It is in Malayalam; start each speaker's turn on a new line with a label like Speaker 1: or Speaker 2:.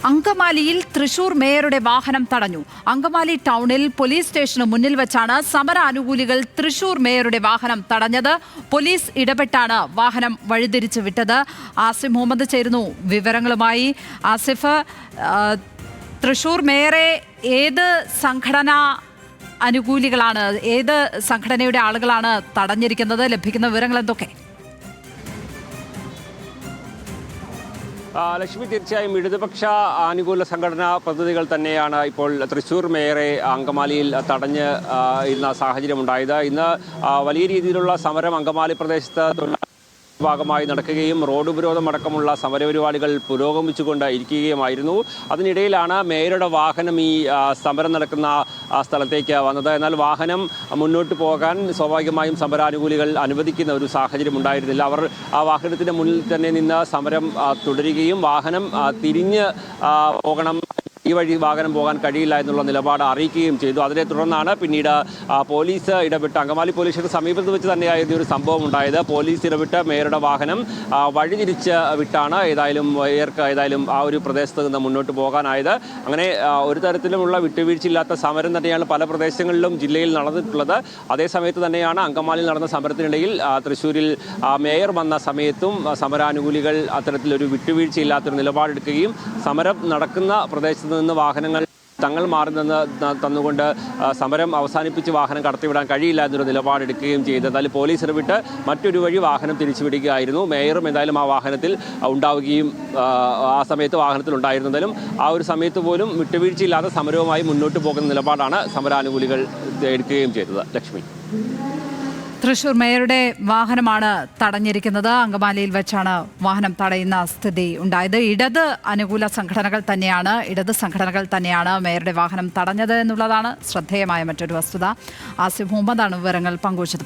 Speaker 1: അങ്കമാലിയിൽ തൃശൂർ മേയറുടെ വാഹനം തടഞ്ഞു. അങ്കമാലി ടൗണിൽ പോലീസ് സ്റ്റേഷന് മുന്നിൽ വെച്ചാണ് സമര അനുകൂലികൾ തൃശൂർ മേയറുടെ വാഹനം തടഞ്ഞത്. പോലീസ് ഇടപെട്ടാണ് വാഹനം വഴിതിരിച്ചു വിട്ടത്. ആസിഫ് മുഹമ്മദ് ചേരുന്നു വിവരങ്ങളുമായി. ആസിഫ്, തൃശൂർ മേയറെ ഏത് സംഘടനാ അനുകൂലികളാണ്, ഏത് സംഘടനയുടെ ആളുകളാണ് തടഞ്ഞിരിക്കുന്നത്? ലഭിക്കുന്ന വിവരങ്ങൾ എന്തൊക്കെ?
Speaker 2: ലക്ഷ്മി, തീർച്ചയായും ഇടതുപക്ഷ ആനുകൂല സംഘടനാ പ്രതിനിധികൾ തന്നെയാണ് ഇപ്പോൾ തൃശ്ശൂർ മേയറെ അങ്കമാലിയിൽ തടഞ്ഞ് ഇന്ന സാഹചര്യമുണ്ടായത്. ഇന്ന് വലിയ രീതിയിലുള്ള സമരം അങ്കമാലി പ്രദേശത്ത് ഭാഗമായി നടക്കുകയും റോഡ് ഉപരോധം അടക്കമുള്ള സമരപരിപാടികൾ പുരോഗമിച്ചുകൊണ്ട് ഇരിക്കുകയുമായിരുന്നു. അതിനിടയിലാണ് മേയറുടെ വാഹനം ഈ സമരം നടക്കുന്ന സ്ഥലത്തേക്ക് വന്നത്. എന്നാൽ വാഹനം മുന്നോട്ട് പോകാൻ സ്വാഭാവികമായും സമരാനുകൂലികൾ അനുവദിക്കുന്ന ഒരു സാഹചര്യം ഉണ്ടായിരുന്നില്ല. അവർ ആ വാഹനത്തിൻ്റെ മുന്നിൽ തന്നെ നിന്ന് സമരം തുടരുകയും വാഹനം തിരിഞ്ഞ് പോകണം, ഈ വഴി വാഹനം പോകാൻ കഴിയില്ല എന്നുള്ള നിലപാട് അറിയിക്കുകയും ചെയ്തു. അതിനെ തുടർന്നാണ് പിന്നീട് പോലീസ് ഇടപെട്ട്, അങ്കമാലി പോലീസിന് സമീപത്ത് വെച്ച് തന്നെയായിരുന്നു ഒരു സംഭവം ഉണ്ടായത്. പോലീസ് ഇടപെട്ട് മേയറുടെ വാഹനം വഴിതിരിച്ച് വിട്ടാണ് മേയർക്ക് ആ ഒരു പ്രദേശത്ത് നിന്ന് മുന്നോട്ട് പോകാനായത്. അങ്ങനെ ഒരു തരത്തിലുമുള്ള വിട്ടുവീഴ്ചയില്ലാത്ത സമരം തന്നെയാണ് പല പ്രദേശങ്ങളിലും ജില്ലയിൽ നടന്നിട്ടുള്ളത്. അതേസമയത്ത് തന്നെയാണ് അങ്കമാലിയിൽ നടന്ന സമരത്തിനിടയിൽ തൃശ്ശൂരിൽ മേയർ വന്ന സമയത്തും സമരാനുകൂലികൾ അത്തരത്തിലൊരു വിട്ടുവീഴ്ചയില്ലാത്തൊരു നിലപാടെടുക്കുകയും സമരം നടക്കുന്ന പ്രദേശത്ത് നിന്ന് വാഹനങ്ങൾ തങ്ങൾ മാറി നിന്ന് തന്നുകൊണ്ട് സമരം അവസാനിപ്പിച്ച് വാഹനം കടത്തിവിടാൻ കഴിയില്ല എന്നൊരു നിലപാടെടുക്കുകയും ചെയ്തു. എന്നാൽ പോലീസ് ഇടപെട്ട് മറ്റൊരു വഴി വാഹനം തിരിച്ചുവിടുകയായിരുന്നു. മേയറും എന്തായാലും ആ വാഹനത്തിൽ ഉണ്ടാവുകയും ആ സമയത്ത് വാഹനത്തിൽ ഉണ്ടായിരുന്നതിലും ആ ഒരു സമയത്ത് പോലും വിട്ടുവീഴ്ചയില്ലാതെ സമരവുമായി മുന്നോട്ട് പോകുന്ന നിലപാടാണ് സമരാനുകൂലികൾ എടുക്കുകയും ചെയ്തത്. ലക്ഷ്മി,
Speaker 1: തൃശൂർ മേയറുടെ വാഹനമാണ് തടഞ്ഞിരിക്കുന്നത്. അങ്കമാലിയിൽ വെച്ചാണ് വാഹനം തടയുന്ന സ്ഥിതി ഉണ്ടായത്. ഇടത് സംഘടനകൾ തന്നെയാണ് മേയറുടെ വാഹനം തടഞ്ഞത് എന്നുള്ളതാണ് ശ്രദ്ധേയമായ മറ്റൊരു വസ്തുത. ആസിഫ് മുഹമ്മദാണ് വിവരങ്ങൾ പങ്കുവച്ചത്.